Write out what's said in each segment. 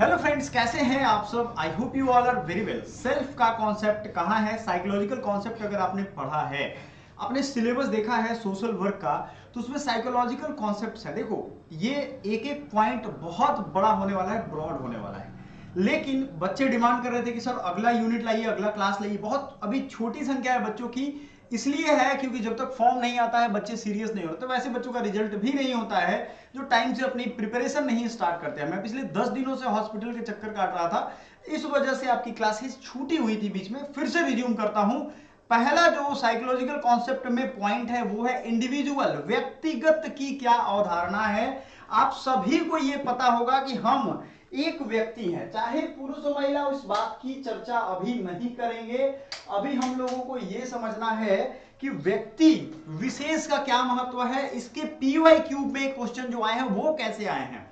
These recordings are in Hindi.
हेलो फ्रेंड्स, कैसे हैं आप सब। I hope you all are very well. Self का कॉन्सेप्ट कहाँ है, साइकोलॉजिकल कॉन्सेप्ट अगर आपने पढ़ा है, आपने सिलेबस देखा है सोशल वर्क का, तो उसमें साइकोलॉजिकल कॉन्सेप्ट्स है। देखो, ये एक एक पॉइंट बहुत बड़ा होने वाला है, ब्रॉड होने वाला है। लेकिन बच्चे डिमांड कर रहे थे कि सर अगला यूनिट लाइए, अगला क्लास लाइए। बहुत अभी छोटी संख्या है बच्चों की, इसलिए है क्योंकि जब तक फॉर्म नहीं आता है बच्चे सीरियस नहीं होते। वैसे बच्चों का रिजल्ट भी नहीं होता है जो टाइम से अपनी प्रिपरेशन नहीं स्टार्ट करते हैं। मैं पिछले 10 दिनों से हॉस्पिटल के चक्कर काट रहा था, इस वजह से आपकी क्लासेस छूटी हुई थी बीच में। फिर से रिज्यूम करता हूं। पहला जो साइकोलॉजिकल कॉन्सेप्ट में पॉइंट है वो है इंडिविजुअल, व्यक्तिगत की क्या अवधारणा है। आप सभी को यह पता होगा कि हम एक व्यक्ति है, चाहे पुरुष हो महिला, इस बात की चर्चा अभी नहीं करेंगे। अभी हम लोगों को यह समझना है कि व्यक्ति विशेष का क्या महत्व है। इसके पीवाई क्यूब में क्वेश्चन जो आए हैं वो कैसे आए हैं।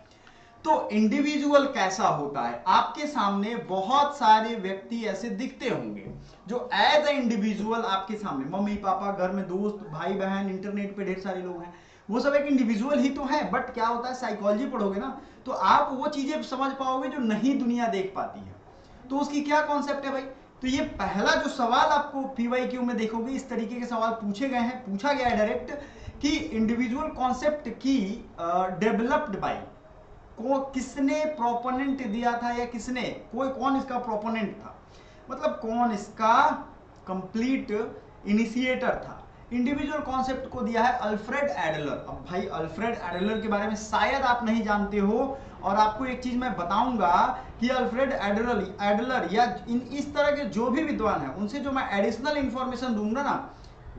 तो इंडिविजुअल कैसा होता है, आपके सामने बहुत सारे व्यक्ति ऐसे दिखते होंगे जो एज ए इंडिविजुअल आपके सामने, मम्मी पापा, घर में दोस्त, भाई बहन, इंटरनेट पे ढेर सारे लोग हैं, वो सब एक इंडिविजुअल ही तो है। बट क्या होता है, साइकोलॉजी पढ़ोगे ना तो आप वो चीजें समझ पाओगे जो नहीं दुनिया देख पाती है। तो उसकी क्या कॉन्सेप्ट है भाई। तो ये पहला जो सवाल आपको पीवाईक्यू में देखोगे, इस तरीके के सवाल पूछे गए हैं, पूछा गया है डायरेक्ट कि इंडिविजुअल कॉन्सेप्ट की डेवलप्ड बाय को किसने प्रोपोनेंट दिया था, या किसने, कौन इसका प्रोपोनेंट था, मतलब कौन इसका कंप्लीट इनिशिएटर था। इंडिविजुअल कॉन्सेप्ट को दिया है अल्फ्रेड एडलर। अब भाई अल्फ्रेड एडलर के बारे में शायद आप नहीं जानते हो, और आपको एक चीज मैं बताऊंगा कि अल्फ्रेड एडलर या इस तरह के जो भी विद्वान है उनसे जो मैं एडिशनल इंफॉर्मेशन दूंगा ना,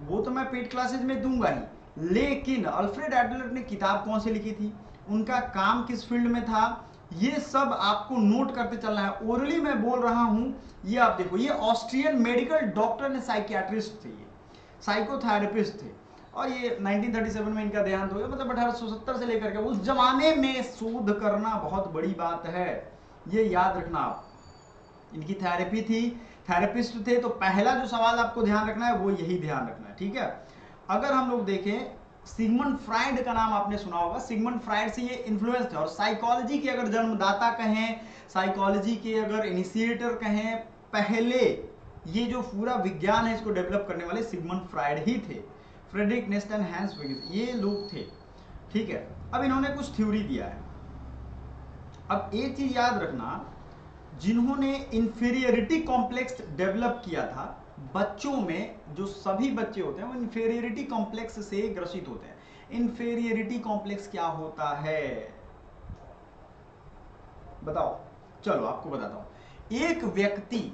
वो तो मैं पेड क्लासेज में दूंगा ही। लेकिन अल्फ्रेड एडलर ने किताब कौन सी लिखी थी, उनका काम किस फील्ड में था, ये सब आपको नोट करते चलना है। ओरली मैं बोल रहा हूं, ये आप देखो, ये ऑस्ट्रियन मेडिकल डॉक्टर ने, साइकियाट्रिस्ट थे, ये साइकोथेरेपिस्ट थे, और ये 1937 में इनका देहांत हो गया। मतलब 1870 से लेकर के उस जमाने में शोध करना बहुत बड़ी बात है, ये याद रखना आप। इनकी थेरेपी थी, थेरेपिस्ट थे। तो पहला जो सवाल आपको ध्यान रखना है वो यही ध्यान रखना है, ठीक है। अगर हम लोग देखें, सिगमंड फ्राइड का नाम आपने सुना होगा। सिगमंड फ्राइड से ये इन्फ्लुएंस थे, और साइकोलॉजी के अगर जन्मदाता कहें, साइकोलॉजी के अगर इनिशिएटर कहें, पहले ये जो पूरा विज्ञान है इसको डेवलप करने वाले सिगमंड फ्राइड ही थे। फ्रेडरिक नेस्ट एंड हैंस विगिस, ये लोग थे, ठीक है। अब इन्होंने कुछ थ्योरी दिया है। अब एक चीज याद रखना, जिन्होंने इंफीरियरिटी कॉम्प्लेक्स डेवलप किया था, बच्चों में जो सभी बच्चे होते हैं वो इंफीरियरिटी कॉम्प्लेक्स से ग्रसित होते हैं। इंफीरियरिटी कॉम्प्लेक्स क्या होता है बताओ, चलो आपको बताता हूं। एक व्यक्ति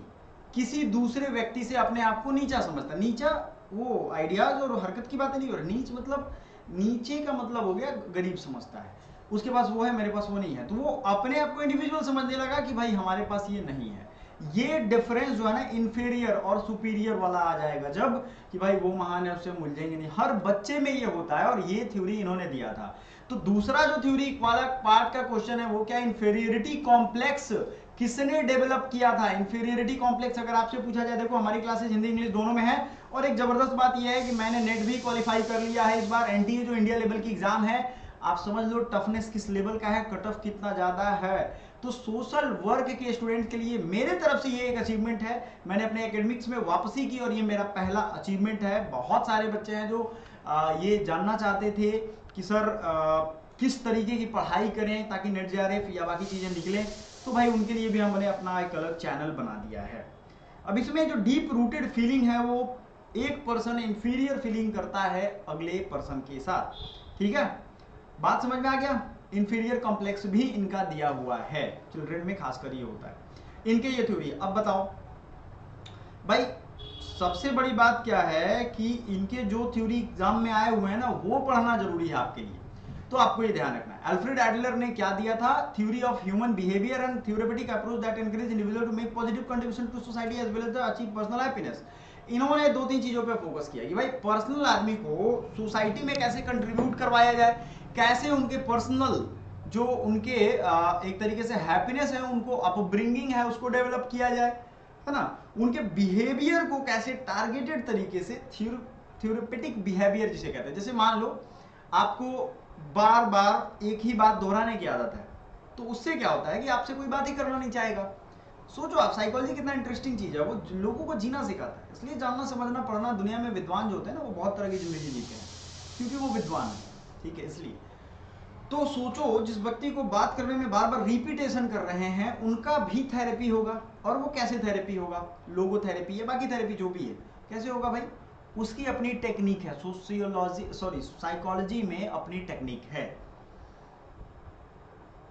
किसी दूसरे व्यक्ति से अपने आप को नीचा समझता, नीचा वो आइडियाज और हरकत की बातें नहीं हो रही, नीच मतलब नीचे का मतलब हो गया गरीब समझता है, उसके पास वो है मेरे पास वो नहीं है, तो वो अपने आप को इंडिविजुअल समझने लगा कि भाई हमारे पास ये नहीं है। ये डिफरेंस जो है ना, इंफीरियर और सुपीरियर वाला आ जाएगा जब, कि भाई वो महान है उससे हम उलझेंगे नहीं। हर बच्चे में ये होता है, और ये थ्योरी इन्होंने दिया था। तो दूसरा जो थ्योरी वाला पार्ट का क्वेश्चन है वो क्या, इंफीरियरिटी कॉम्प्लेक्स किसने डेवलप किया था। इंफीरियरिटी कॉम्प्लेक्स अगर आपसे पूछा जाए, देखो हमारी क्लासेस हिंदी इंग्लिश दोनों में है, और एक जबरदस्त बात यह है कि मैंने नेट भी क्वालिफाई कर लिया है इस बार। एनटीए जो इंडिया लेवल की एग्जाम है, आप समझ लो टफनेस किस लेवल का है, कट ऑफ कितना ज्यादा है। तो सोशल वर्क के स्टूडेंट के लिए मेरे तरफ से ये एक अचीवमेंट है। मैंने अपने एकेडमिक्स में वापसी की, और ये मेरा पहला अचीवमेंट है। बहुत सारे बच्चे हैं जो ये जानना चाहते थे कि सर किस तरीके की पढ़ाई करें ताकि नेट जेआरएफ या बाकी चीजें निकलें, तो भाई उनके लिए भी हमने अपना एक अलग चैनल बना दिया है। अब इसमें जो डीप रूटेड फीलिंग है, वो एक पर्सन इंफीरियर फीलिंग करता है अगले पर्सन के साथ, ठीक है। बात समझ में आ गया। इंफीरियर कॉम्प्लेक्स भी इनका दिया हुआ है, चिल्ड्रन में खासकर ये होता है इनके, ये थ्योरी। अब बताओ भाई, सबसे बड़ी बात क्या है कि इनके जो थ्योरी एग्जाम में आए हुए हैं ना, वो पढ़ना जरूरी है आपके लिए। तो आपको ये ध्यान रखना है, अल्फ्रेड एडलर ने क्या दिया था, theory of human behaviour and theoretic approach that encourage individual to make positive contribution to society as well as achieve personal happiness. इन्होंने दो तीन चीजों पे फोकस किया कि भाई पर्सनल आदमी को सोसाइटी में कैसे कंट्रीब्यूट करवाया जाए, कैसे उनके पर्सनल जो उनके एक तरीके से हैप्पीनेस है, उनको अपब्रिंगिंग है, उसको डेवलप किया जाए, है ना। उनके बिहेवियर को कैसे टारगेटेड तरीके से, थ्योरेटिक बिहेवियर जिसे कहते हैं, जैसे मान लो आपको बार बार एक ही बात दोहराने की आदत है, तो उससे क्या होता है कि आपसे कोई बात ही करना नहीं चाहेगा। सोचो आप, साइकोलॉजी कितना इंटरेस्टिंग चीज है, वो लोगों को जीना सिखाता है। इसलिए जानना समझना पढ़ना, दुनिया में विद्वान जो होते हैं ना वो बहुत तरह की जिंदगी जीते हैं क्योंकि वो विद्वान है, ठीक है। इसलिए तो सोचो, जिस व्यक्ति को बात करने में बार बार रिपीटेशन कर रहे हैं उनका भी थेरेपी होगा। और वो कैसे थेरेपी होगा, लोगो थेरेपी या बाकी थेरेपी जो भी है, कैसे होगा भाई, उसकी अपनी टेक्निक है। साइकोलॉजी में अपनी टेक्निक है।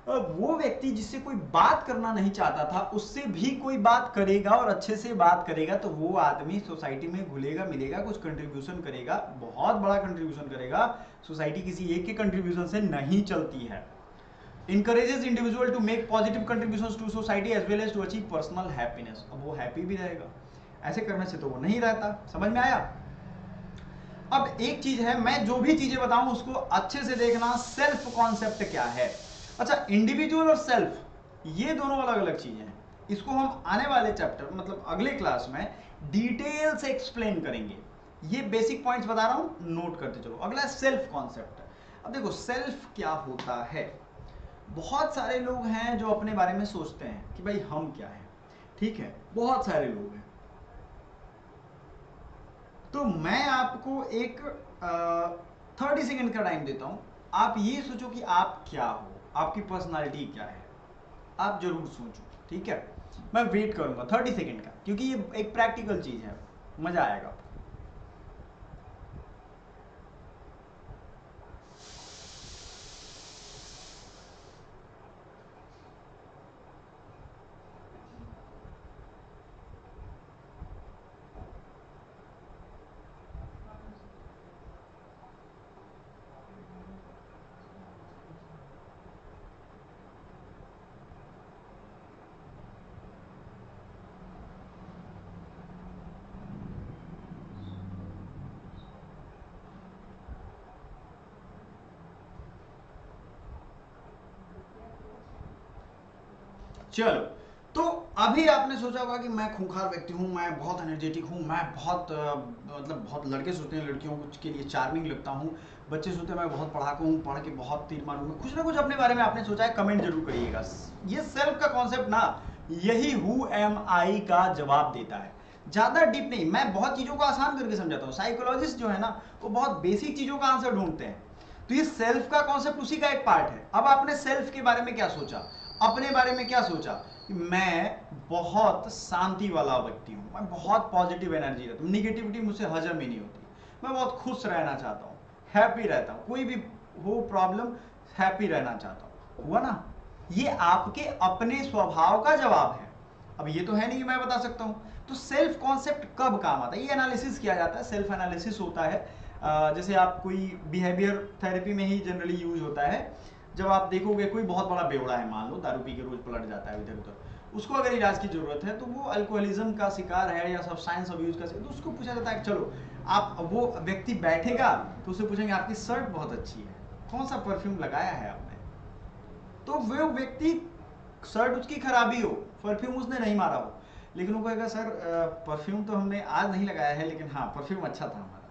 अब वो व्यक्ति जिससे कोई बात करना नहीं चाहता था उससे भी कोई बात करेगा और अच्छे से बात करेगा तो वो आदमी सोसाइटी में घुलेगा मिलेगा, कुछ कंट्रीब्यूशन करेगा, बहुत बड़ा कंट्रीब्यूशन करेगा। सोसाइटी किसी एक के कंट्रीब्यूशन से नहीं चलती है। encourages individual to make positive contributions to society as well as to achieve personal happiness। अब वो हैप्पी भी रहेगा, ऐसे करने से तो वो नहीं रहता। समझ में आया? अब एक चीज है, मैं जो भी चीजें बताऊं उसको अच्छे से देखना, सेल्फ कॉन्सेप्ट क्या है। अच्छा, इंडिविजुअल और सेल्फ ये दोनों अलग अलग चीजें हैं। इसको हम आने वाले चैप्टर मतलब अगले क्लास में डिटेल से एक्सप्लेन करेंगे। ये बेसिक पॉइंट्स बता रहा हूं, नोट करते चलो। अगला सेल्फ कॉन्सेप्ट। अब देखो सेल्फ क्या होता है। बहुत सारे लोग हैं जो अपने बारे में सोचते हैं कि भाई हम क्या हैं, ठीक है, बहुत सारे लोग हैं। तो मैं आपको एक 30 सेकेंड का टाइम देता हूं, आप ये सोचो कि आप क्या हो, आपकी पर्सनालिटी क्या है, आप जरूर सोचो, ठीक है। मैं वेट करूंगा 30 सेकेंड का, क्योंकि ये एक प्रैक्टिकल चीज है, मजा आएगा। चलो, तो अभी आपने सोचा होगा कि मैं खूंखार व्यक्ति हूँ, मैं बहुत एनर्जेटिक हूँ, मैं बहुत मतलब बहुत, लड़के सोचते हैं लड़कियों के लिए चार्मिंग लगता हूँ, बच्चे सोचते हैं मैं बहुत पढ़ाकू हूँ, पढ़ के बहुत तीर मारूंगा। कुछ ना कुछ अपने बारे में आपने सोचा है, कमेंट जरूर करिएगा। ये सेल्फ का कॉन्सेप्ट ना, यही हु एम आई का जवाब देता है। ज्यादा डीप नहीं, मैं बहुत चीजों को आसान करके समझाता हूँ। साइकोलॉजिस्ट जो है ना वो बहुत बेसिक चीजों का आंसर ढूंढते हैं। तो ये सेल्फ का कॉन्सेप्ट उसी का एक पार्ट है। अब आपने सेल्फ के बारे में क्या सोचा, अपने बारे में क्या सोचा कि मैं बहुत शांति वाला व्यक्ति हूँ, मैं बहुत पॉजिटिव एनर्जी रहता हूँ, निगेटिविटी मुझसे हजम ही नहीं होती, मैं बहुत खुश रहना चाहता हूँ, हैप्पी रहता हूँ, कोई भी हो प्रॉब्लम हैप्पी रहना चाहता हूँ। हुआ ना? ये आपके अपने स्वभाव का जवाब है। अब ये तो है नहीं कि मैं बता सकता हूँ। तो सेल्फ कॉन्सेप्ट कब काम आता है, ये एनालिसिस किया जाता है, सेल्फ एनालिसिस होता है। जैसे आप कोई बिहेवियर थेरेपी में ही जनरली यूज होता है। जब आप देखोगे कोई बहुत बड़ा बेवड़ा है, मान लो दारू पी के रोज पलट जाता है इधर उधर, उसको अगर इलाज की जरूरत है तो वो अल्कोहलिज्म का शिकार है या सब्सटेंस अब्यूज का शिकार, तो उसको पूछा जाता है चलो आप, वो व्यक्ति बैठेगा तो उससे पूछेंगे आपकी शर्ट बहुत अच्छी है, कौन सा परफ्यूम लगाया है आपने। तो वो व्यक्ति, शर्ट उसकी खराबी हो, परफ्यूम उसने नहीं मारा हो, लेकिन वो कहेगा सर परफ्यूम तो हमने आज नहीं लगाया है लेकिन हाँ परफ्यूम अच्छा था हमारा।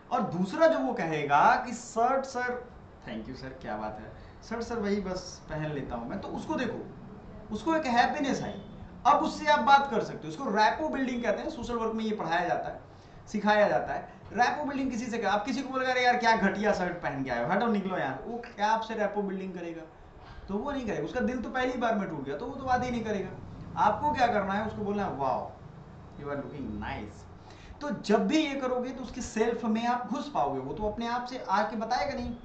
और दूसरा जो वो कहेगा कि shirt sir, thank you sir, क्या बात है सर, सर वही बस पहन लेता हूं मैं, तो उसको देखो, उसको एक हैप्पीनेस आई। अब उससे आप बात कर सकते हो, इसको रैपो बिल्डिंग कहते हैं। सोशल वर्क में ये पढ़ाया जाता है, सिखाया जाता है। रैपो बिल्डिंग किसी से, आप किसी को बोलेगा यार क्या घटिया शर्ट पहन के आए हो, हटो निकलो यार, वो क्या आपसे रैपो बिल्डिंग करेगा? तो वो नहीं करेगा, उसका दिल तो पहली बार में टूट गया, तो वो तो बात ही नहीं करेगा। आपको क्या करना है, उसको बोलना है wow you are looking nice. तो जब भी ये करोगे तो उसके सेल्फ में आप घुस पाओगे। वो तो अपने आप से आके बताएगा नहीं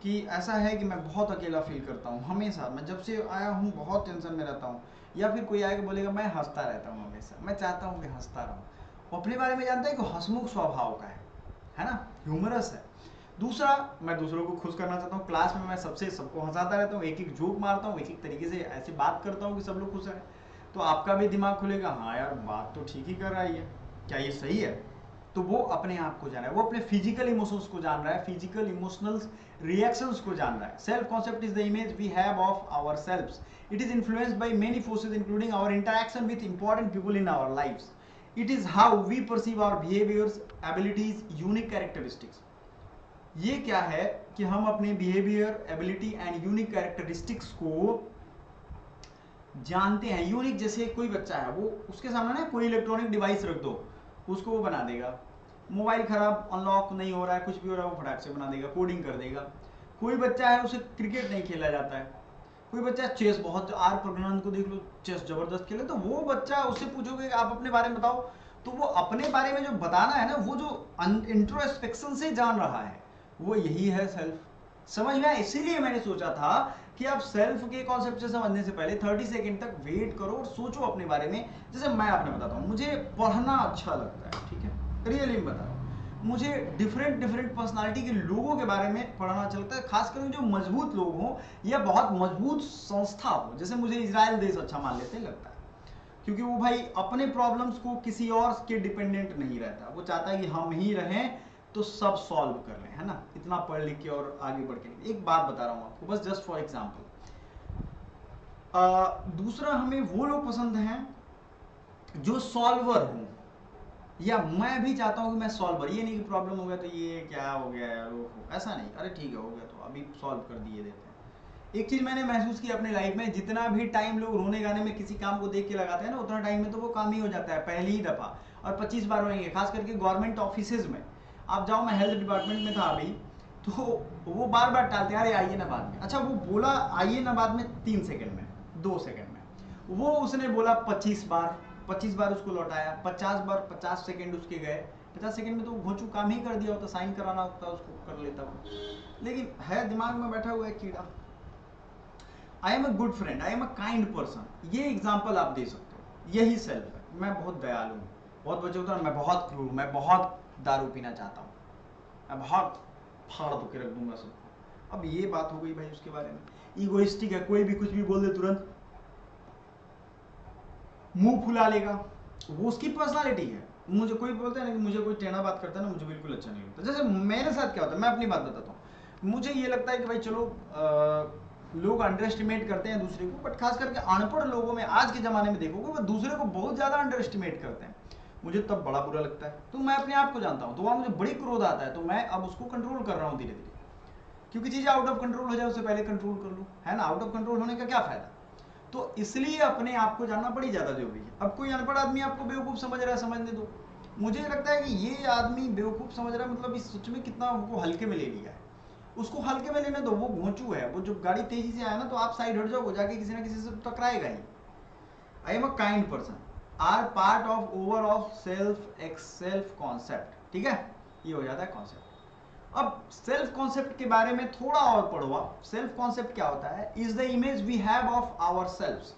कि ऐसा है कि मैं बहुत अकेला फील करता हूँ हमेशा, मैं जब से आया हूँ बहुत टेंशन में रहता हूँ। या फिर कोई आएगा बोलेगा मैं हंसता रहता हूँ हमेशा, मैं चाहता हूँ कि हंसता रहूँ। वो अपने बारे में जानता है कि हंसमुख स्वभाव का है ना, ह्यूमरस है। दूसरा, मैं दूसरों को खुश करना चाहता हूँ, क्लास में मैं सबको हंसाता रहता हूँ, एक एक जोक मारता हूँ, एक एक तरीके से ऐसे बात करता हूँ कि सब लोग खुश हैं। तो आपका भी दिमाग खुलेगा, हाँ यार बात तो ठीक ही कर रहा है, क्या ये सही है? तो वो अपने आप को जान रहा है, वो अपने फिजिकल इमोशंस को जान रहा है, फिजिकल इमोशनल रिएक्शंस को जान रहा है। Self concept is the image we have of our selves. It is influenced by many forces including our interaction with important people in our lives. It is how we perceive our behaviours, abilities, unique characteristics. ये क्या है कि हम अपने behaviour, ability and unique characteristics को जानते हैं, यूनिक। जैसे कोई बच्चा है, वो उसके सामने ना कोई इलेक्ट्रॉनिक डिवाइस रख दो, उसको वो बना देगा। मोबाइल खराब, अनलॉक नहीं हो रहा है, कुछ भी हो रहा है, वो फटाक से बना देगा, कोडिंग कर देगा। कोई बच्चा है, उसे क्रिकेट नहीं खेला जाता है, कोई बच्चा चेस बहुत, आर प्रज्ञानंद को देख लो, चेस जबरदस्त खेले, तो वो बच्चा, उससे पूछोगे कि आप अपने बारे में बताओ, तो वो अपने बारे में जो बताना है ना, वो जो इंट्रोस्पेक्शन से जान रहा है, वो यही है सेल्फ। समझ में आया? इसीलिए मैंने सोचा था कि आप सेल्फ के कॉन्सेप्ट से समझने से पहले 30 सेकंड तक वेट करो और सोचो अपने बारे में। जैसे मैं आपने बताता हूँ, मुझे पढ़ना अच्छा लगता है, ठीक है, रियली में बता रहा हूँ। मुझे डिफरेंट डिफरेंट पर्सनालिटी के लोगों के बारे में पढ़ना अच्छा लगता है, खासकर जो मजबूत लोग हों या बहुत मजबूत संस्था हो। जैसे मुझे इजराइल देश अच्छा मान लेते लगता है, क्योंकि वो भाई अपने प्रॉब्लम्स को किसी और के डिपेंडेंट नहीं रहता, वो चाहता है कि हम ही रहें तो सब सॉल्व कर लें, है ना, इतना पढ़ लिख के और आगे बढ़ के। एक बात बता रहा हूँ आपको, बस जस्ट फॉर एग्जाम्पल। दूसरा, हमें वो लोग पसंद हैं जो सॉल्वर हों, या मैं भी चाहता हूँ कि मैं सॉल्वर, ये नहीं कि प्रॉब्लम हो गया तो ये क्या हो गया यार, ऐसा नहीं, अरे ठीक है हो गया तो अभी सॉल्व कर दिए देते हैं। एक चीज मैंने महसूस की अपने लाइफ में, जितना भी टाइम लोग रोने गाने में किसी काम को देख के लगाते हैं ना, उतना टाइम में तो वो काम ही हो जाता है पहली ही दफा, और 25 बार होंगे। खास करके गवर्नमेंट ऑफिसेज में आप जाओ, मैं हेल्थ डिपार्टमेंट में था अभी, तो वो बार बार टालते हैं, अरे आइए ना बाद में। अच्छा, वो बोला आइए ना बाद में 3 सेकंड में, 2 सेकंड में, वो उसने बोला 25 बार, 25 बार उसको लौटाया, 50 बार 50 सेकंड उसके गए, 50 सेकंड में तो घोंचू काम ही कर दिया होता, साइन कराना होता उसको कर लेता वो, लेकिन है दिमाग में बैठा हुआ है कीड़ा। आई am a good friend, I am a kind person, ये एग्जाम्पल आप दे सकते हो, यही सेल्फ है। मैं बहुत दयालु हूँ, बहुत बच्चे होता है मैं बहुत क्रूर, मैं बहुत दारू पीना चाहता हूँ, मैं बहुत फाड़ के रख दूंगा सबको। अब ये बात हो गई भाई उसके बारे में, ईगोइस्टिक है, कोई भी कुछ भी बोल दे तुरंत मुंह फुला लेगा, वो उसकी पर्सनालिटी है। मुझे कोई बोलता है ना कि मुझे कोई टेढ़ा बात करता है ना, मुझे बिल्कुल अच्छा नहीं लगता। जैसे मेरे साथ क्या होता है, मैं अपनी बात बताता हूँ, मुझे ये लगता है कि भाई चलो लोग अंडर एस्टिमेट करते हैं दूसरे को, बट खास करके अनपढ़ लोगों में आज के जमाने में देखोगे वो दूसरे को बहुत ज्यादा अंडर एस्टिमेट करते हैं, मुझे तब बड़ा बुरा लगता है। तो मैं अपने आप को जानता हूँ, तो वहाँ मुझे बड़ी क्रोध आता है, तो मैं अब उसको कंट्रोल कर रहा हूँ धीरे धीरे, क्योंकि चीजें आउट ऑफ कंट्रोल हो जाए उससे पहले कंट्रोल कर लूँ, है ना, आउट ऑफ कंट्रोल होने का क्या फायदा। तो इसलिए अपने आप को जानना बड़ी ज्यादा जरूरी है। अब कोई अनपढ़ आदमी आपको बेवकूफ समझ रहा है, समझने दो, मुझे लगता है कि ये आदमी बेवकूफ समझ रहा है, मतलब इस सच में कितना हमको हल्के में ले लिया है, उसको हल्के में लेने दो, वो घोंचू है, वो जो गाड़ी तेजी से आया ना तो आप साइड हट जाओ, जाके किसी ना किसी से टकराएगा ही। I am a kind person are part of over of self concept, ठीक है, ये हो जाता है कॉन्सेप्ट। अब सेल्फ कॉन्सेप्ट के बारे में थोड़ा और पढ़ो आप। सेल्फ कॉन्सेप्ट क्या होता है, is the image we have of our self,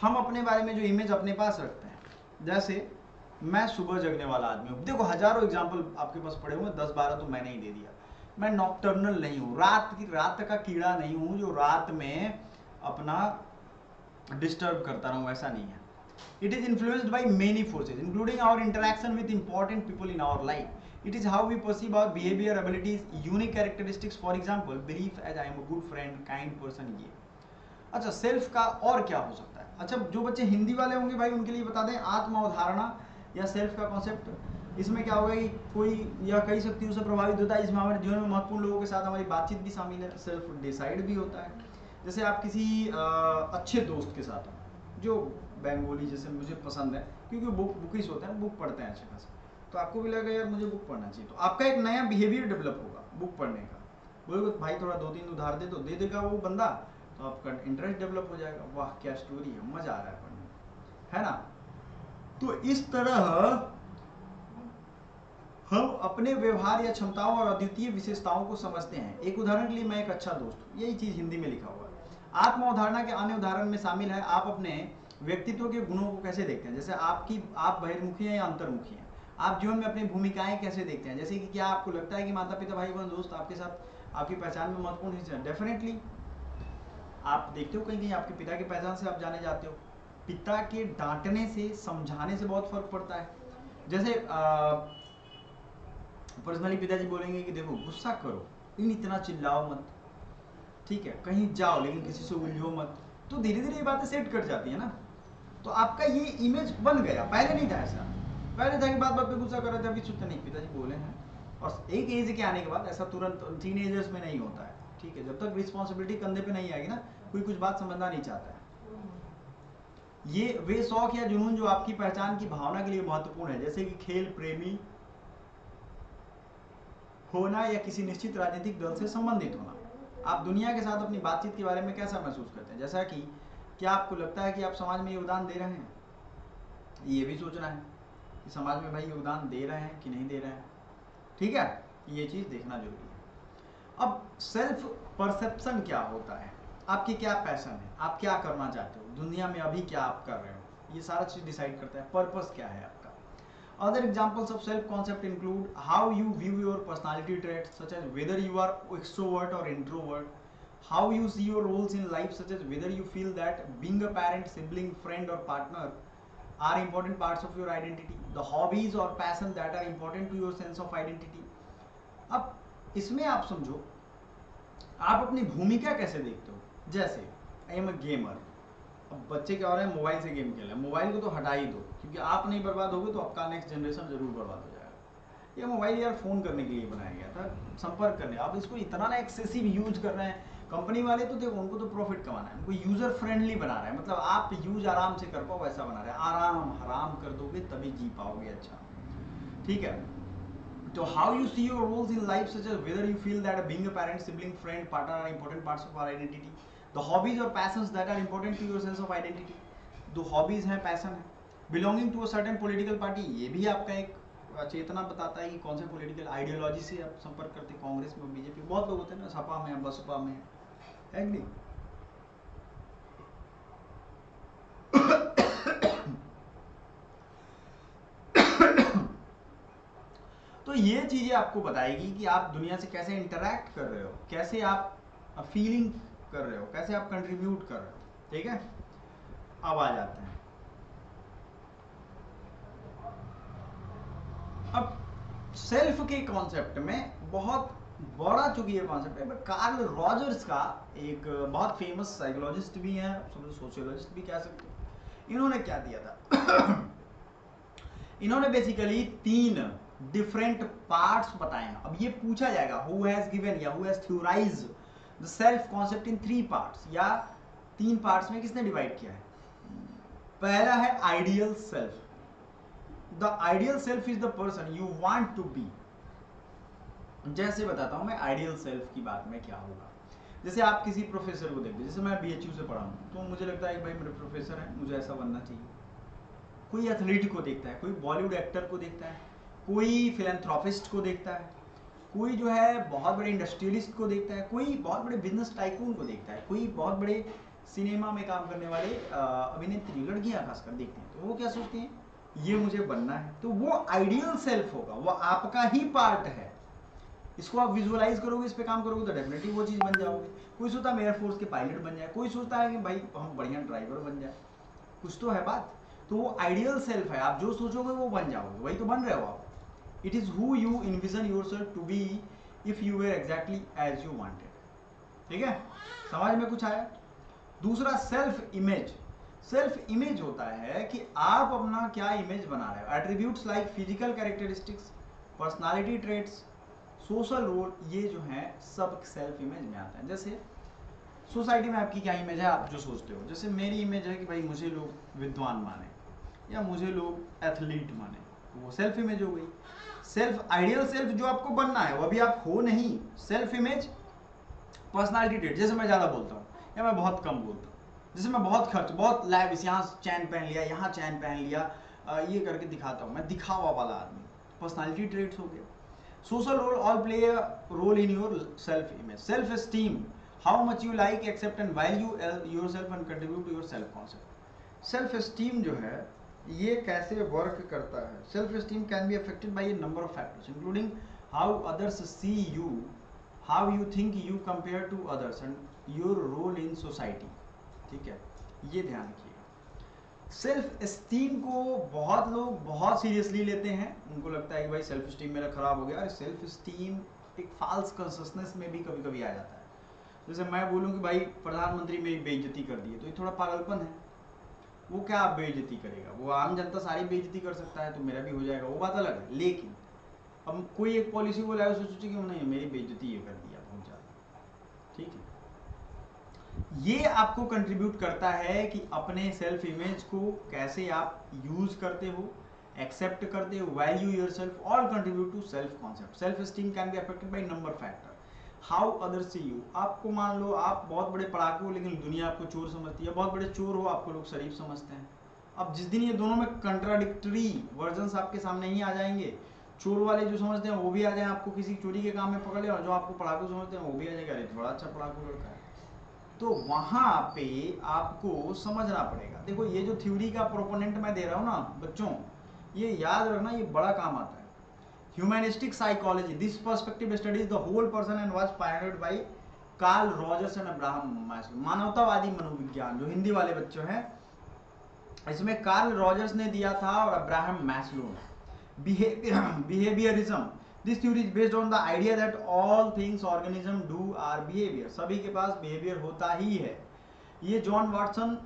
हम अपने बारे में जो इमेज अपने पास रखते हैं। जैसे मैं सुबह जगने वाला आदमी हूँ, देखो हजारों एग्जाम्पल आपके पास पड़े हुए, 10-12 तो मैंने ही दे दिया। मैं नॉकटर्नल नहीं हूँ, रात का कीड़ा नहीं हूँ जो रात में अपना डिस्टर्ब करता रहूँ, ऐसा नहीं है। It is influenced by many forces, including our interaction with important people in our life. It is how we perceive our behavior, abilities, unique characteristics. For example, belief as I am a good friend, kind person. ये अच्छा, सेल्फ का और क्या हो सकता है। अच्छा, जो बच्चे हिंदी वाले होंगे भाई उनके लिए बता दें, आत्म अवधारणा या सेल्फ का कॉन्सेप्ट, इसमें क्या होगा कि कोई या कई शक्तियों से प्रभावित होता है, इसमें हमारे जीवन में महत्वपूर्ण लोगों के साथ हमारी बातचीत भी शामिल है, सेल्फ डिसाइड भी होता है। जैसे आप किसी अच्छे दोस्त के साथ हो जो बंगाली, जैसे मुझे पसंद है क्योंकि बुकिश होते हैं, बुक पढ़ते हैं अच्छे खासे, तो आपको भी लगेगा यार मुझे बुक पढ़ना चाहिए, तो आपका एक नया बिहेवियर डेवलप होगा बुक पढ़ने का। बोलोगे भाई थोड़ा 2-3 उधार दे, तो दे देगा वो बंदा, तो आपका इंटरेस्ट डेवलप हो जाएगा। वाह क्या स्टोरी है, मजा आ रहा है पढ़ने में, है ना। तो इस तरह हम अपने व्यवहार या क्षमताओं और अद्वितीय विशेषताओं को समझते हैं। एक उदाहरण के लिए, मैं एक अच्छा दोस्त हूँ, यही चीज हिंदी में लिखा हुआ है। आत्म अवधारणा के अन्य उदाहरण में शामिल है आप अपने व्यक्तित्व के गुणों को कैसे देखते हैं। जैसे आप बहिर्मुखी हैं या अंतर्मुखी हैं, आप जीवन में अपनी भूमिकाएं कैसे देखते हैं। जैसे कि क्या आपको लगता है कि माता पिता भाई बहन दोस्त आपके साथ आपकी पहचान में महत्वपूर्ण हिस्सा है। डेफिनेटली आप देखते हो कहीं कहीं आपके पिता की पहचान से आप जाने जाते हो। पिता के डांटने से, समझाने से बहुत फर्क पड़ता है। जैसे पर्सनली पिताजी बोलेंगे कि देखो गुस्सा करो लेकिन इतना चिल्लाओ मत, ठीक है, कहीं जाओ लेकिन किसी से उलझो मत, तो धीरे धीरे ये बातें सेट कर जाती है ना। तो आपका ये इमेज बन गया, पहले नहीं था ऐसा, पहले था कि बात बात पे गुस्सा कर रहे थे, अभी सोचते नहीं पिताजी बोले हैं। और एक एज के आने के बाद ऐसा तुरंत टीनेजर्स में नहीं होता है, ठीक है, जब तक रिस्पॉन्सिबिलिटी कंधे पे नहीं आएगी ना, कोई कुछ बात समझना नहीं चाहता है। ये वे शौक या जुनून जो आपकी पहचान की भावना के लिए महत्वपूर्ण है, जैसे कि खेल प्रेमी होना या किसी निश्चित राजनीतिक दल से संबंधित होना। आप दुनिया के साथ अपनी बातचीत के बारे में कैसा महसूस करते हैं, जैसा कि क्या आपको लगता है कि आप समाज में योगदान दे रहे हैं, ये भी सोचना है कि समाज में भाई योगदान दे रहे हैं कि नहीं दे रहे हैं। ठीक है, ये चीज देखना जरूरी है। अब सेल्फ परसेप्शन क्या होता है, आपकी क्या पैशन है, आप क्या करना चाहते हो दुनिया में, अभी क्या आप कर रहे हो, ये सारा चीज डिसाइड करता है। पर्पस क्या है आपका। Other examples of self-concept include how you view your personality traits, such as whether you are extrovert or introvert, how you see your roles in life, such as whether you feel that being a parent, sibling, friend, or partner are important parts of your identity, the hobbies or passion that are important to your sense of identity. अब इसमें आप समझो आप अपनी भूमिका कैसे देखते हो, जैसे आई एम अ गेमर। अब बच्चे क्या हो रहे हैं, मोबाइल से गेम खेल रहे हैं, मोबाइल को तो हटा ही दो, क्योंकि आप नहीं बर्बाद होगे तो आपका नेक्स्ट जनरेशन जरूर बर्बाद हो जाएगा। ये मोबाइल यार फोन करने के लिए बनाया गया था, संपर्क करने, आप इसको इतना ना एक्सेसिव यूज कर रहे हैं। कंपनी वाले तो देखो उनको तो प्रॉफिट कमाना है, उनको यूजर फ्रेंडली बना रहा है, मतलब आप यूज आराम से कर पाओ वैसा बना रहे हैं। आराम हराम कर दोगे तभी जी पाओगे। अच्छा ठीक है, तो how you see your roles in life, such as whether you feel that being a parent, sibling, friend, partner are important parts of our identity, the hobbies और passions that are important to your sense of identity. दो हॉबीज हैं, पैशन है। Belonging to a certain political party, ये भी आपका एक चेतना बताता है कि कौन से पॉलिटिकल आइडियोलॉजी से आप संपर्क करते हैं, कांग्रेस में, बीजेपी, बहुत लोग होते हैं ना, सपा में, बसपा में, है नहीं। तो ये चीजें आपको बताएगी कि आप दुनिया से कैसे इंटरैक्ट कर रहे हो, कैसे आप फीलिंग कर रहे हो, कैसे आप कंट्रीब्यूट कर रहे हो। ठीक है, अब आ जाते हैं, अब सेल्फ के कॉन्सेप्ट में बहुत बड़ा चूंकि ये कॉन्सेप्ट है, बट कार्ल रॉजर्स का एक बहुत फेमस साइकोलॉजिस्ट भी है, सोशियोलॉजिस्ट भी कह सकते हो। इन्होंने क्या दिया था इन्होंने बेसिकली 3 डिफरेंट पार्ट्स बताए हैं। अब ये पूछा जाएगा हु हैज गिवन या who has theorized the self concept in 3 parts, या 3 पार्ट्स में किसने डिवाइड किया है। पहला है ideal self. The ideal self is the person you want to be. जैसे बताता हूं मैं आइडियल सेल्फ की बात में क्या होगा। जैसे आप किसी प्रोफेसर को देखते, जैसे मैं बीएचयू से पढ़ा हूं, तो मुझे लगता है कि भाई मेरे प्रोफेसर है, मुझे ऐसा बनना चाहिए। कोई एथलीट को देखता है, कोई बॉलीवुड एक्टर को देखता है, कोई फिलैंथ्रोपिस्ट को देखता है, कोई जो है बहुत बड़े इंडस्ट्रियलिस्ट को देखता है, कोई बहुत बड़े बिजनेस टाइकून को देखता है, कोई बहुत बड़े सिनेमा में काम करने वाले अभिनेत्री, लड़कियां खासकर देखते हैं। तो वो क्या सोचती हैं, ये मुझे बनना है। तो वो आइडियल सेल्फ होगा, वो आपका ही पार्ट है। इसको आप विजुअलाइज करोगे, इस पे काम करोगे तो डेफिनेटली वो चीज बन जाओगे। कोई सोचता है एयरफोर्स के पायलट बन जाए, कोई सोचता है कि भाई हम बढ़िया ड्राइवर बन जाए, कुछ तो है बात। तो वो आइडियल सेल्फ है, आप जो सोचोगे वो बन जाओगे, वही तो बन रहे हो आप। It is who you envision yourself to be if you were exactly as you wanted. ठीक है, समझ में कुछ आया। दूसरा सेल्फ इमेज। सेल्फ इमेज होता है कि आप अपना क्या इमेज बना रहे हो। Attributes like physical characteristics, personality traits, social role, ये जो है सब सेल्फ इमेज में आता है। जैसे सोसाइटी में आपकी क्या इमेज है, आप जो सोचते हो। जैसे मेरी इमेज है कि भाई मुझे लोग विद्वान माने या मुझे लोग एथलीट माने, तो वो सेल्फ इमेज हो गई। सेल्फ आइडियल सेल्फ जो आपको बनना है वो अभी आप हो नहीं। सेल्फ इमेज, पर्सनालिटी ट्रेट, जैसे मैं ज्यादा बोलता हूँ या मैं बहुत कम बोलता हूँ, जैसे मैं बहुत खर्च, बहुत लैविश, यहाँ चैन पहन लिया, यहाँ चैन पहन लिया, ये करके दिखाता हूँ, मैं दिखावा वाला आदमी, पर्सनालिटी ट्रेट्स हो गया। Social role, all play a role in your self image. Self esteem, how much you like, accept and value yourself and contribute to your self concept. Self esteem जो है ये कैसे वर्क करता है। Self esteem can be affected by a number of factors including how others see you, how you think you compare to others and your role in society. ठीक है, ये ध्यान रखिएगा। सेल्फ एस्टीम को बहुत लोग बहुत सीरियसली लेते हैं, उनको लगता है कि भाई सेल्फ एस्टीम मेरा खराब हो गया। और सेल्फ एस्टीम एक फाल्स कॉन्शियसनेस में भी कभी कभी आ जाता है। जैसे मैं बोलूं कि भाई प्रधानमंत्री मेरी बेइज्जती कर दी है, तो ये थोड़ा पागलपन है। वो क्या आप बेइज्जती करेगा, वो आम जनता सारी बेइज्जती कर सकता है, तो मेरा भी हो जाएगा, वो बात अलग है। लेकिन अब कोई एक पॉलिसी को लाए, सोचे कि नहीं मेरी बेइज्जती ये कर दिया बहुत ज्यादा। ठीक है, ये आपको कंट्रीब्यूट करता है कि अपने सेल्फ इमेज को कैसे आप यूज करते हो, एक्सेप्ट करते हो, value yourself, all contribute to self concept. Self esteem can be affected by number factor. How other see you, आपको मान लो आप बहुत बड़े पढ़ाकू हो लेकिन दुनिया आपको चोर समझती है, बहुत बड़े चोर हो आपको लोग शरीफ समझते हैं। अब जिस दिन ये दोनों में कंट्राडिक्टरी वर्जन्स आपके सामने ही आ जाएंगे, चोर वाले जो समझते हैं वो भी आ जाए, आपको किसी चोरी के काम में पकड़ ले, और जो आपको पढ़ाकू समझते हैं वो भी आ जाएगा, अरे बड़ा अच्छा पढ़ाकू लड़का है। तो वहां पे आपको समझना पड़ेगा। देखो ये जो थ्योरी का प्रोपोनेंट मैं दे रहा हूं ना बच्चों, ये याद रखना, ये बड़ा काम आता है। Humanistic psychology, this perspective studies the whole person and was pioneered by Carl Rogers and Abraham Maslow. मानवतावादी मनोविज्ञान, जो हिंदी वाले बच्चों हैं, इसमें कार्ल रॉजर्स ने दिया था और अब्राहम मैस्लो ने। Behaviourism, this theory is based on the idea that all things organism do are behaviour, सभी के पास बिहेवियर होता ही है। ये जॉन वाटसन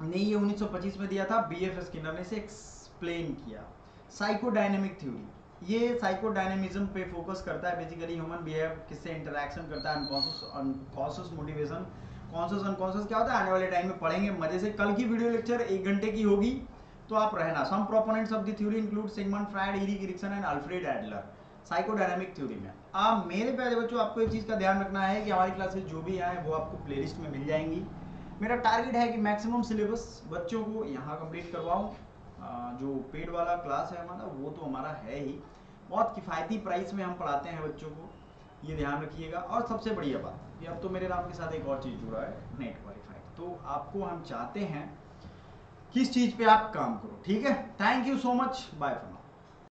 ने ये 1925 में दिया था, बीएफ स्किनर ने इसे एक्सप्लेन किया। साइकोडायनेमिक थ्योरी, ये साइकोडायनेमिज्म पे फोकस करता है। बेसिकली ह्यूमन बिहेव किससे इंटरेक्शन करता है, अनकॉन्शियस मोटिवेशन, कॉन्शियस अनकॉन्शियस क्या होता है, आने वाले टाइम में पढ़ेंगे मजे से। कल की वीडियो लेक्चर 1 घंटे की होगी, तो आप रहना। Some proponents of the theory include Sigmund Freud, Erik Erikson and Alfred Adler. Psychodynamic theory में आप मेरे प्यारे बच्चों, आपको एक चीज का ध्यान रखना है कि हमारी क्लासेस जो भी आए वो आपको प्लेलिस्ट में मिल जाएंगी। मेरा टारगेट है कि मैक्सिमम सिलेबस बच्चों को यहाँ कंप्लीट करवाऊँ। जो पेड वाला क्लास है हमारा वो तो हमारा है ही, बहुत किफ़ायती प्राइस में हम पढ़ाते हैं बच्चों को, ये ध्यान रखिएगा। और सबसे बढ़िया बात कि अब तो मेरे नाम के साथ एक और चीज़ जुड़ा है, नेट क्वालिफाइड। तो आपको हम चाहते हैं किस चीज़ पे आप काम करो, ठीक है। Thank you so much, bye.